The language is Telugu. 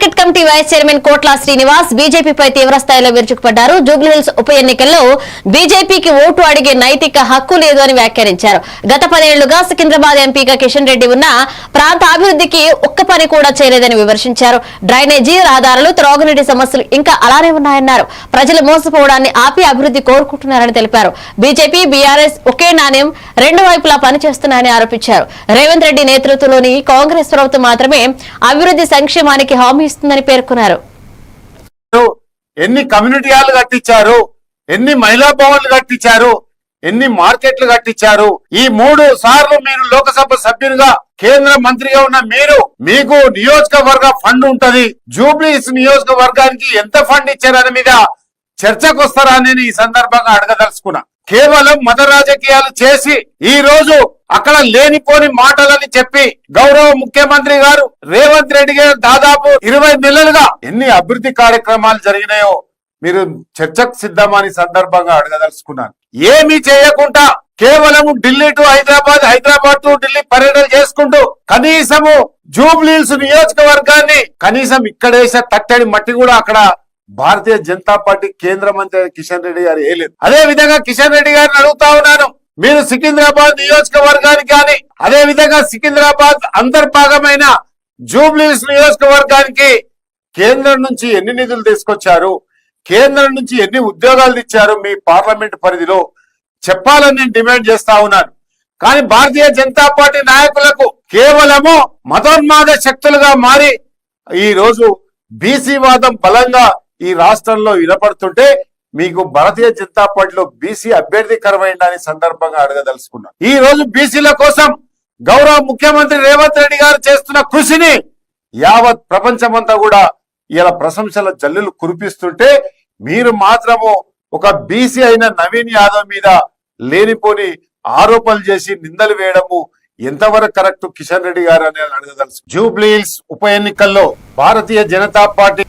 మార్కెట్ కమిటీ వైస్ చైర్మన్ కోట్ల శ్రీనివాస్ బీజేపీపై తీవ్రస్థాయిలో విరుచుకుపడ్డారు. జూబ్లీహిల్స్ ఉప ఎన్నికల్లో బీజేపీకి ఓటు అడిగే నైతిక హక్కు లేదు అని వ్యాఖ్యానించారు. గత 10 ఏళ్లుగా సికింద్రాబాద్ ఎంపీగా కిషన్ రెడ్డి ఉన్న ప్రాంత అభివృద్ధికి ఒక్క పని కూడా చేయలేదని విమర్శించారు. డ్రైనేజీ, రహదారులు, త్రాగునీటి సమస్యలు ఇంకా అలానే ఉన్నాయన్నారు. ప్రజలు మోసపోవడాన్ని ఆపి అభివృద్ధి కోరుకుంటున్నారని తెలిపారు. బీజేపీ, బీఆర్ఎస్ ఒకే నాణ్యం రెండు వైపులా పనిచేస్తున్నాయని ఆరోపించారు. రేవంత్ రెడ్డి నేతృత్వంలోని కాంగ్రెస్ ప్రభుత్వం మాత్రమే అభివృద్ధి సంక్షేమానికి హామీ ఇస్తుందని పేర్కొన్నారు. ఎన్ని కమ్యూనిటీ హాల్ కట్టించారు, ఎన్ని మహిళా భవన్లు కట్టించారు, ఎన్ని మార్కెట్లు కట్టించారు. ఈ 3 సార్లు మీరు లోకసభ సభ్యునిగా కేంద్ర మంత్రిగా ఉన్న మీకు నియోజకవర్గ ఫండ్ ఉంటది. జూబ్లీస్ నియోజకవర్గానికి ఎంత ఫండ్ ఇచ్చారని మీద చర్చకు వస్తారా అని ఈ సందర్భంగా అడగదలుచుకున్నా. కేవలం మత రాజకీయాలు చేసి ఈ రోజు అక్కడ లేనిపోని మాటలని చెప్పి గౌరవ ముఖ్యమంత్రి గారు రేవంత్ రెడ్డి గారు దాదాపు 20 నెలలుగా ఎన్ని అభివృద్ధి కార్యక్రమాలు జరిగినాయో మీరు చర్చకు సిద్ధమని సందర్భంగా అడగదలుచుకున్నాను. ఏమీ చేయకుండా కేవలం ఢిల్లీ టు హైదరాబాద్, హైదరాబాద్ టు ఢిల్లీ పర్యటన చేసుకుంటూ కనీసము జూబ్లీహిల్స్ నియోజకవర్గాన్ని కనీసం ఇక్కడేసే తట్టడి మట్టి కూడా అక్కడ భారతీయ జనతా పార్టీ కేంద్ర మంత్రి కిషన్ రెడ్డి గారు వేయలేదు. అదే విధంగా కిషన్ రెడ్డి గారిని అడుగుతా ఉన్నాను, మీరు సికింద్రాబాద్ నియోజకవర్గానికి కానీ అదే విధంగా సికింద్రాబాద్ అంతర్భాగమైన జూబ్లీహిల్స్ నియోజకవర్గానికి కేంద్రం నుంచి ఎన్ని నిధులు తీసుకొచ్చారు, కేంద్రం నుంచి ఎన్ని ఉద్యోగాలు ఇచ్చారు మీ పార్లమెంట్ పరిధిలో చెప్పాలని నేను డిమాండ్ చేస్తా ఉన్నాను. కానీ భారతీయ జనతా పార్టీ నాయకులకు కేవలము మతోన్మాద శక్తులుగా మారి ఈ రోజు బీసీ వాదం బలంగా ఈ రాష్ట్రంలో వినపడుతుంటే మీకు భారతీయ జనతా పార్టీలో బీసీ అభ్యర్థి కరమైందని సందర్భంగా అడగదలుచుకున్నాను. ఈ రోజు బీసీల కోసం గౌరవ ముఖ్యమంత్రి రేవంత్ రెడ్డి గారు చేస్తున్న కృషిని యావత్ ప్రపంచమంతా కూడా ఇలా ప్రశంసల జల్లులు కురిపిస్తుంటే మీరు మాత్రము ఒక బీసీ అయిన నవీన్ యాదవ్ మీద లేనిపోని ఆరోపణలు చేసి నిందలు వేయడము ఎంతవరకు కరెక్ట్ కిషన్ రెడ్డి గారు అనేది అడగదలుచు. జూబ్లీహిల్స్ ఉప ఎన్నికల్లో భారతీయ జనతా పార్టీ